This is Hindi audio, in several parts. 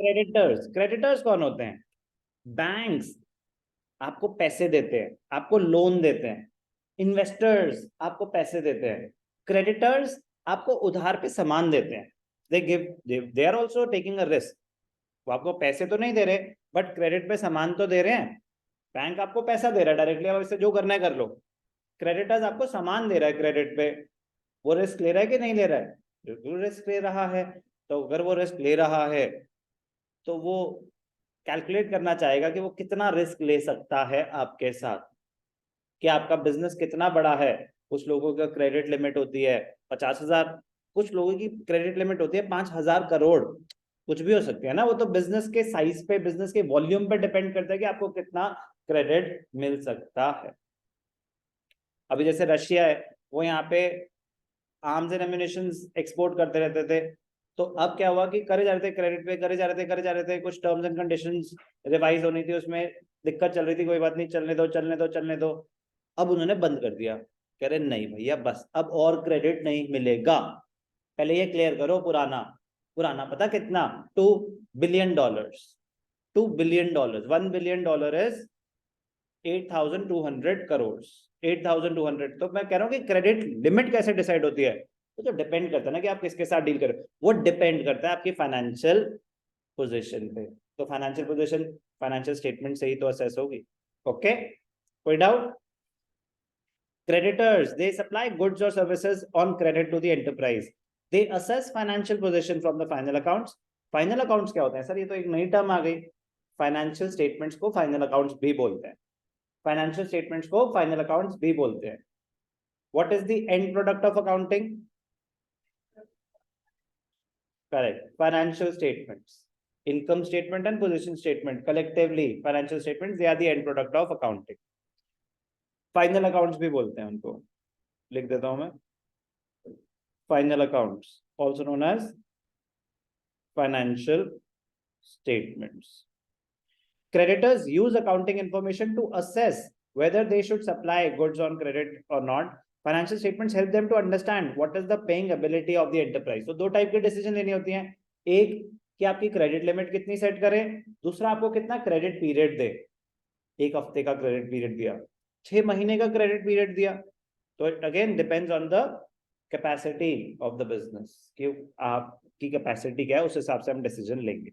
क्रेडिटर्स, क्रेडिटर्स कौन होते हैं? बैंक्स आपको पैसे देते हैं, आपको लोन देते हैं। इन्वेस्टर्स आपको पैसे देते हैं। क्रेडिटर्स आपको उधार पे सामान देते हैं। They give, they are also taking a risk. वो आपको पैसे तो नहीं दे रहे, बट क्रेडिट पे सामान तो दे रहे हैं। बैंक आपको पैसा दे रहा है डायरेक्टली, अब इससे जो करना है कर लो। क्रेडिटर्स आपको सामान दे रहा है क्रेडिट पे, वो रिस्क ले रहा है कि नहीं ले रहा है? बिल्कुल रिस्क ले रहा है। तो अगर वो रिस्क ले रहा है तो वो कैलकुलेट करना चाहेगा कि वो कितना रिस्क ले सकता है आपके साथ, कि आपका बिजनेस कितना बड़ा है। कुछ लोगों का क्रेडिट लिमिट होती है 50,000, कुछ लोगों की क्रेडिट लिमिट होती है 5,000 करोड़, कुछ भी हो सकती है ना। वो तो बिजनेस के साइज पे, बिजनेस के वॉल्यूम पे डिपेंड करता है कि आपको कितना क्रेडिट मिल सकता है। अभी जैसे रशिया है, वो यहाँ पे आर्म्स एंड एम्यूनिशन एक्सपोर्ट करते रहते थे। तो अब क्या हुआ कि करे जा रहे थे क्रेडिट पे, करे जा रहे थे, कुछ टर्म्स एंड कंडीशंस रिवाइज होनी थी, उसमें दिक्कत चल रही थी, कोई बात नहीं, चलने दो चलने दो चलने दो। अब उन्होंने बंद कर दिया, कह रहे नहीं भैया बस अब और क्रेडिट नहीं मिलेगा। पहले ये क्लियर करो, पुराना पुराना पता कितना? $2 billion. $2 billion, $1 billion is 8,200 crore. 8,200, तो मैं कह रहा हूँ कि क्रेडिट लिमिट कैसे डिसाइड होती है? तो डिपेंड करता है ना कि आप किसके साथ डील करें, वो डिपेंड करता है आपकी फाइनेंशियल पोजीशन पे। तो फाइनेंशियल पोजीशन फाइनेंशियल स्टेटमेंट से ही तो असेस होगी। ओके, कोई doubt? Creditors, they supply goods or services on credit to the enterprise. They assess financial position from the final accounts. Final accounts क्या होते हैं सर? ये तो एक नई टर्म आ गई। फाइनेंशियल स्टेटमेंट्स को फाइनल अकाउंट्स भी बोलते हैं। फाइनेंशियल स्टेटमेंट्स को फाइनल अकाउंट्स भी बोलते हैं। What is the end product of accounting? Correct, financial statements. Income statement and position statement collectively financial statements, they are the end product of accounting. Final accounts भी बोलते हैं उनको, लिख देता हूं मैं। Final accounts also known as financial statements. Creditors use accounting information to assess whether they should supply goods on credit or not. Financial statements help them to understand what is the paying ability of the enterprise. तो दो टाइप के डिसीजन लेनी होती हैं। एक कि आपकी क्रेडिट लिमिट कितनी सेट करें, दूसरा आपको कितना क्रेडिट पीरियड दे। 1 हफ्ते का क्रेडिट पीरियड दिया, 6 महीने का क्रेडिट पीरियड दिया, तो it again depends on the capacity of the business, कि आपकी कैपेसिटी क्या है, उस हिसाब से हम डिसीजन लेंगे।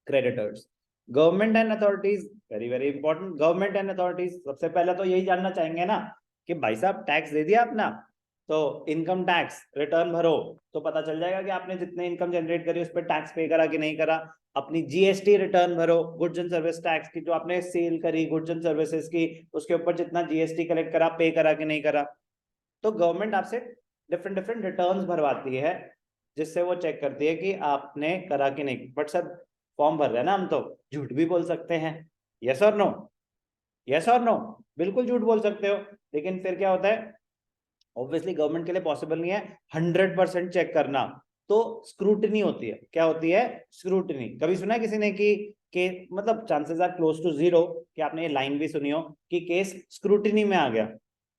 Creditors, government and authorities, very very important. Government and authorities सबसे पहले तो यही जानना चाहेंगे ना कि भाई साहब टैक्स दे दिया अपना, तो इनकम टैक्स रिटर्न भरो, तो पता चल जाएगा कि आपने जितने इनकम जनरेट करी उस पर टैक्स पे करा कि नहीं करा। अपनी जीएसटी रिटर्न भरो, गुड्स एंड सर्विस टैक्स की, जो आपने सेल करी गुड्स एंड सर्विसेज की, उसके ऊपर जितना जीएसटी कलेक्ट करा, पे करा कि नहीं करा। तो गवर्नमेंट आपसे डिफरेंट डिफरेंट रिटर्न्स भरवाती है, जिससे वो चेक करती है कि आपने करा कि नहीं। बट सर फॉर्म भर रहे हैं ना हम, तो झूठ भी बोल सकते हैं। यस और नो? यस और नो? बिल्कुल झूठ बोल सकते हो, लेकिन फिर क्या होता है, ऑब्वियसली गवर्नमेंट के लिए पॉसिबल नहीं है 100% चेक करना, तो स्क्रूटनी होती है। क्या होती है? स्क्रूटनी। कभी सुना है किसी ने कि मतलब चांसेस आर क्लोज टू 0 कि आपने ये लाइन भी सुनी हो कि केस स्क्रूटनी में आ गया।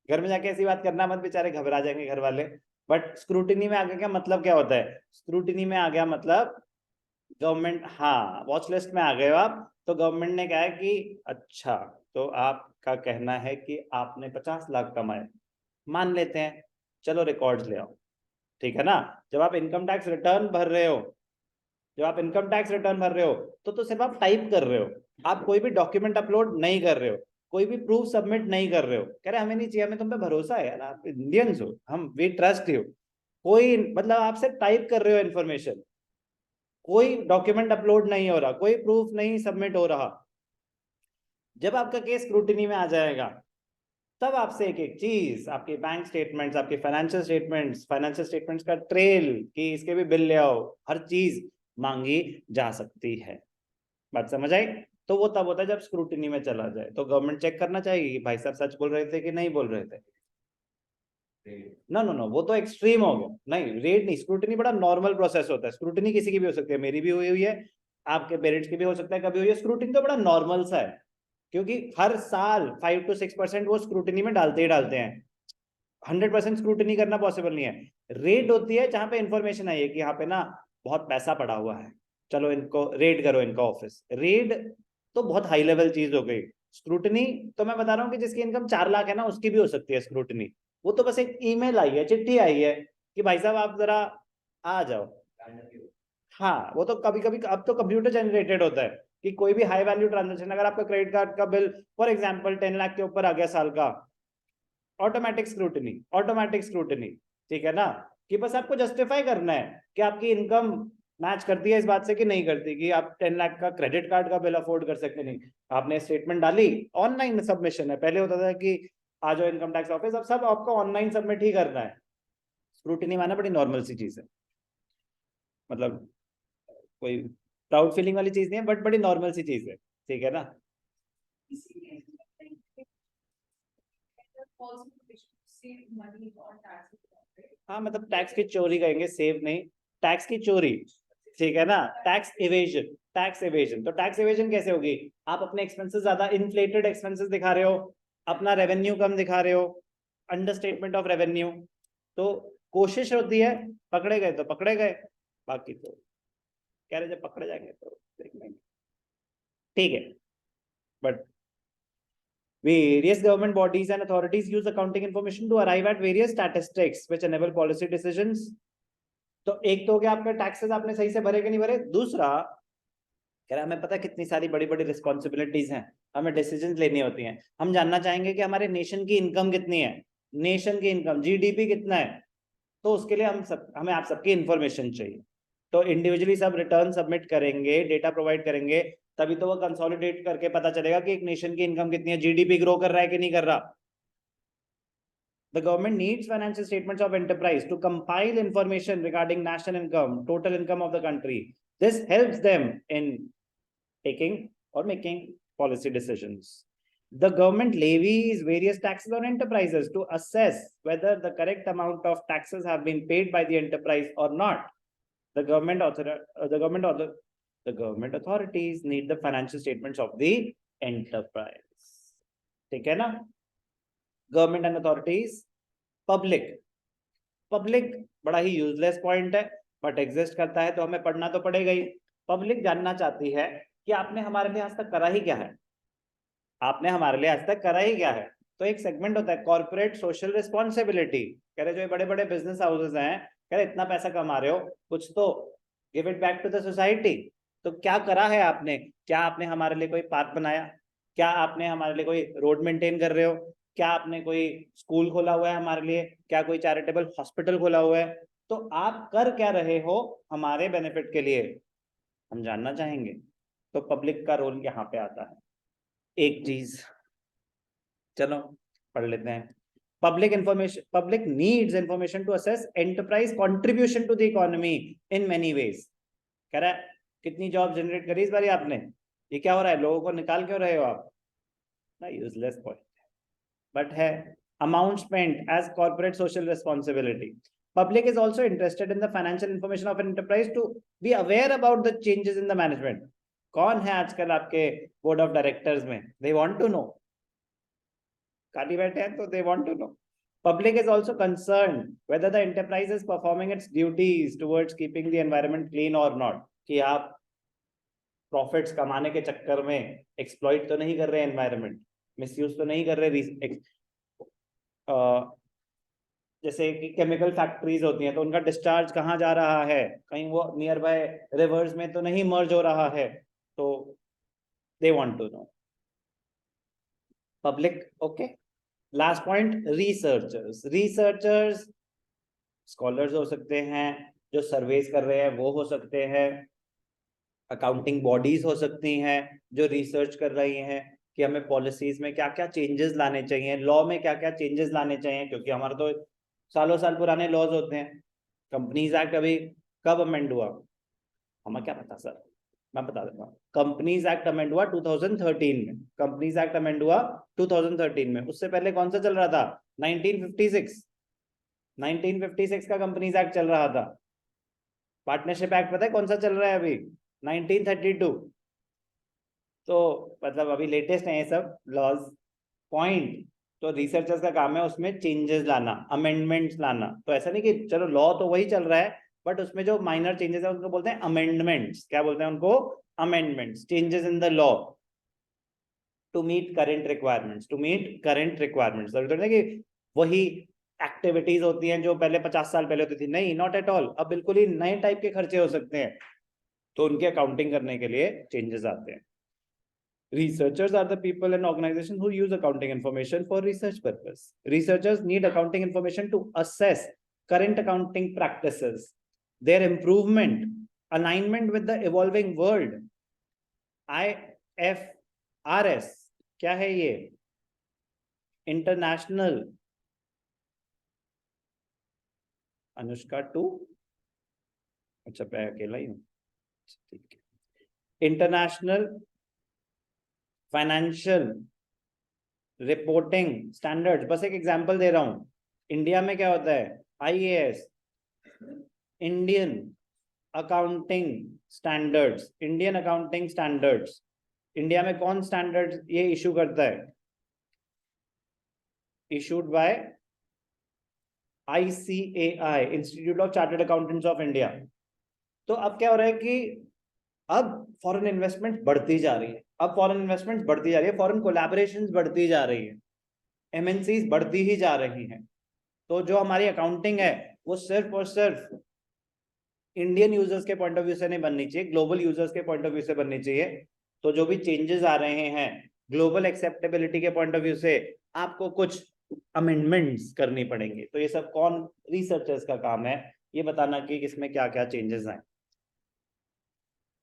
घर में जाके ऐसी बात करना मत, बेचारे घबरा जाएंगे घर वाले। बट स्क्रूटनी में आ गया, क्या मतलब क्या होता है? स्क्रूटनी में आ गया मतलब गवर्नमेंट, हाँ वॉच लिस्ट में आ गए हो आप, तो गवर्नमेंट ने कहा है कि अच्छा, तो आपका कहना है कि आपने 50 लाख कमाए, मान लेते हैं, चलो रिकॉर्ड्स ले आओ। ठीक है ना? जब आप इनकम टैक्स रिटर्न भर रहे हो, जब आप इनकम टैक्स रिटर्न भर रहे हो, तो सिर्फ आप टाइप कर रहे हो, आप कोई भी डॉक्यूमेंट अपलोड नहीं कर रहे हो, कोई भी प्रूफ सबमिट नहीं कर रहे हो। कह रहे हमें नहीं चाहिए, हमें तुम पे भरोसा है यार, आप इंडियंस हो, हम वी ट्रस्ट यू। कोई मतलब आप सिर्फ टाइप कर रहे हो इन्फॉर्मेशन, कोई डॉक्यूमेंट अपलोड नहीं हो रहा, कोई प्रूफ नहीं सबमिट हो रहा। जब आपका केस स्क्रूटिनी में आ जाएगा, तब आपसे एक एक चीज, आपके बैंक स्टेटमेंट्स, आपके फाइनेंशियल स्टेटमेंट्स का ट्रेल, कि इसके भी बिल ले आओ, हर चीज मांगी जा सकती है। बात समझ आई? तो वो तब होता है जब स्क्रूटिनी में चला जाए, तो गवर्नमेंट चेक करना चाहिए कि भाई साहब सच बोल रहे थे कि नहीं बोल रहे थे। नो नो नो, वो तो एक्सट्रीम हो गया। नहीं, रेड नहीं, स्क्रूटिनी बड़ा नॉर्मल प्रोसेस होता है। स्क्रूटिनी किसी की भी हो सकती है, मेरी भी हुई है, आपके पेरेंट्स की भी हो सकता है कभी हुई है। स्क्रूटिनी तो बड़ा नॉर्मल सा है, क्योंकि हर साल 5 to 6% वो स्क्रूटिनी में डालते ही डालते हैं। 100% स्क्रूटिनी करना पॉसिबल नहीं है। रेट होती है जहां पे इंफॉर्मेशन आई है कि यहाँ पे ना बहुत पैसा पड़ा हुआ है, चलो इनको रेड करो, इनका ऑफिस। रेड तो बहुत हाई लेवल चीज हो गई। स्क्रूटनी तो मैं बता रहा हूँ कि जिसकी इनकम 4 लाख है ना, उसकी भी हो सकती है स्क्रूटनी। वो तो बस एक ईमेल आई है, चिट्ठी आई है कि भाई साहब आप जरा आ जाओ। हाँ, वो तो कभी कभी अब तो कंप्यूटर जनरेटेड होता है कि कोई भी हाई वैल्यू ट्रांजेक्शन, अगर आपका क्रेडिट कार्ड का बिल फॉर एग्जांपल 10 लाख के ऊपर आ गया साल का, ऑटोमेटिक स्क्रूटनी, ऑटोमेटिक स्क्रूटनी। ठीक है ना, कि बस आपको जस्टिफाई करना है कि आपकी इनकम मैच करती है इस बात से कि नहीं करती, कि आप 10 लाख का क्रेडिट कार्ड का बिल अफोर्ड कर सकते नहीं। आपने स्टेटमेंट डाली, ऑनलाइन सबमिशन है। पहले होता था कि आ जाओ इनकम टैक्स ऑफिस, अब सब आपको ऑनलाइन सबमिट ही करना है। स्क्रूटनी माना बड़ी नॉर्मल सी चीज है, मतलब कोई प्राउड फीलिंग वाली चीज नहीं है, बट बड़ी नॉर्मल सी चीज है। ठीक है ना। हाँ, मतलब टैक्स की चोरी कहेंगे, सेव नहीं, टैक्स की चोरी। ठीक है ना, टैक्स इवेजन, टैक्स इवेजन। तो टैक्स इवेजन कैसे होगी? आप अपने एक्सपेंसेस ज्यादा इन्फ्लेटेड एक्सपेंसेस दिखा रहे हो, अपना रेवेन्यू कम दिखा रहे हो, अंडर स्टेटमेंट ऑफ रेवेन्यू। तो कोशिश होती है, पकड़े गए तो पकड़े गए, बाकी तो कह रहे जब पकड़े जाएंगे तो देख लेंगे। ठीक है, but various government bodies and authorities use accounting information to arrive at various statistics which enable policy decisions. तो एक तो हो गया आपका टैक्सेस आपने सही से भरे कि नहीं भरे। दूसरा कह रहा हमें पता है कितनी सारी बड़ी बड़ी रिस्पॉन्सिबिलिटीज हैं, हमें डिसीजंस लेनी होती हैं। हम जानना चाहेंगे कि हमारे नेशन की इनकम कितनी है, नेशन की इनकम, जीडीपी कितना है। तो उसके लिए हमें आप सबकी इंफॉर्मेशन चाहिए। तो इंडिविजुअली सब रिटर्न सबमिट करेंगे, डेटा प्रोवाइड करेंगे, तभी तो वो कंसोलिडेट करके पता चलेगा कि एक नेशन की इनकम कितनी है, जीडीपी ग्रो कर रहा है कि नहीं कर रहा। The government needs financial statements of enterprise to compile information regarding national income, total income of the country. This helps them in taking or making policy decisions. The government levies various taxes on enterprises to assess whether the correct amount of taxes have been paid by the enterprise or not. The government authorities need the financial statements of the enterprise. ठीक है ना? Government and authorities, public बड़ा ही यूजलेस पॉइंट है, बट एग्जिस्ट करता है तो हमें पढ़ना तो पड़ेगा ही। पब्लिक जानना चाहती है कि आपने हमारे लिए आज तक करा ही क्या है, आपने हमारे लिए आज तक करा ही क्या है। तो एक सेगमेंट होता है कॉर्पोरेट सोशल रिस्पॉन्सिबिलिटी। कह रहे जो बड़े बड़े बिजनेस हाउसेज हैं, कह रहे इतना पैसा कमा रहे हो, कुछ तो give it back to the society. तो क्या करा है आपने? क्या आपने हमारे लिए कोई पार्क बनाया? क्या आपने हमारे लिए कोई रोड मेंटेन कर रहे हो? क्या आपने कोई स्कूल खोला हुआ है हमारे लिए? क्या कोई चैरिटेबल हॉस्पिटल खोला हुआ है? तो आप कर क्या रहे हो हमारे बेनिफिट के लिए, हम जानना चाहेंगे। तो पब्लिक का रोल यहाँ पे आता है। एक चीज चलो पढ़ लेते हैं। Public needs information to assess enterprise contribution to the economy in many ways. कह रहा है कितनी जॉब जनरेट करी इस बार आपने, ये क्या हो रहा है, लोगों को निकाल क्यों रहे हो आप? ना यूजलेस पॉइंट, बट है amount spent as corporate social responsibility. Public is also interested in the financial information of an enterprise to be aware about the changes in the management. कौन है आजकल आपके बोर्ड ऑफ डायरेक्टर्स में? They want to know, खाली बैठे हैं तो they want to know. Public is also concerned whether the enterprise is performing its duties towards keeping the environment clean or not. कि आप प्रॉफिट्स कमाने के चक्कर में एक्सप्लॉइट तो नहीं कर रहे एनवायरनमेंट, मिसयूज तो नहीं कर रहे। जैसे कि केमिकल फैक्ट्रीज होती हैं तो उनका डिस्चार्ज कहाँ जा रहा है, कहीं वो नियर बाय रिवर्स में तो नहीं मर्ज हो रहा है। तो they want to know, public. Okay, last point, researchers scholars हो सकते हैं, जो सर्वेस कर रहे हैं वो हो सकते हैं, अकाउंटिंग बॉडीज हो सकती हैं जो रिसर्च कर रही हैं कि हमें पॉलिसीज में क्या क्या चेंजेस लाने चाहिए, लॉ में क्या क्या चेंजेस लाने चाहिए, क्योंकि हमारे तो सालों साल पुराने लॉज होते हैं। कंपनीज एक्ट अभी कब अमेंड हुआ, हमें क्या पता सर, मैं बता देता हूँ। कंपनीज एक्ट अमेंड हुआ 2013 में, कंपनीज एक्ट अमेंड हुआ 2013 में। उससे पहले कौन सा चल रहा था? 1956 का कंपनीज एक्ट चल रहा था। पार्टनरशिप एक्ट पता है कौन सा चल रहा है अभी? 1932। तो मतलब अभी लेटेस्ट है ये सब लॉज। पॉइंट तो रिसर्चर्स का काम है उसमें चेंजेस लाना, अमेंडमेंट्स लाना। तो ऐसा नहीं कि चलो लॉ तो वही चल रहा है, बट उसमें जो माइनर चेंजेस है उनको बोलते हैं अमेंडमेंट्स। क्या बोलते हैं उनको? Amendments, changes in the law to meet current requirements, to meet current requirements. कि वही एक्टिविटीज होती हैं जो पहले 50 साल पहले होती थी, नहीं, नॉट एट ऑल। अब बिल्कुल ही नए टाइप के खर्चे हो सकते हैं, तो उनके अकाउंटिंग करने के लिए चेंजेस आते हैं। Researchers are the people and organizations who use accounting information for research purpose. Researchers need accounting information to assess current accounting practices, their improvement, alignment with the evolving world. IFRS क्या है ये? इंटरनेशनल, अनुष्का 2, अच्छा मैं अकेला ही हूँ, ठीक है। इंटरनेशनल फाइनेंशियल रिपोर्टिंग स्टैंडर्ड्स, बस एक एग्जांपल दे रहा हूं। इंडिया में क्या होता है? IAS, Indian accounting standards, Indian accounting standards. India में कौन स्टैंडर्ड्स ये इशू करता है? Issued by ICAI, institute of chartered accountants of India. तो अब क्या हो रहा है कि अब फॉरेन इन्वेस्टमेंट बढ़ती जा रही है, अब फॉरेन इन्वेस्टमेंट बढ़ती जा रही है, फॉरेन कोलैबोरेशंस बढ़ती जा रही है, MNCs बढ़ती ही जा रही हैं। तो जो हमारी अकाउंटिंग है वो सिर्फ और सिर्फ इंडियन यूजर्स के पॉइंट ऑफ व्यू से नहीं बननी चाहिए, ग्लोबल यूजर्स के पॉइंट ऑफ व्यू से बननी चाहिए। तो जो भी चेंजेस आ रहे हैं ग्लोबल एक्सेप्टेबिलिटी के पॉइंट ऑफ व्यू से, आपको कुछ अमेंडमेंट्स करनी पड़ेंगे। तो ये सब कौन? रिसर्चर्स का काम है ये बताना कि इसमें क्या क्या चेंजेस आए,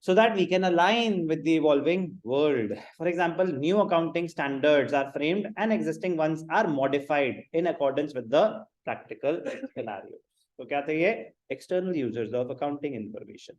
so that we can align with the evolving world. For example, new accounting standards are framed and existing ones are modified in accordance with the practical scenarios. तो क्या थे ये? External users of accounting information.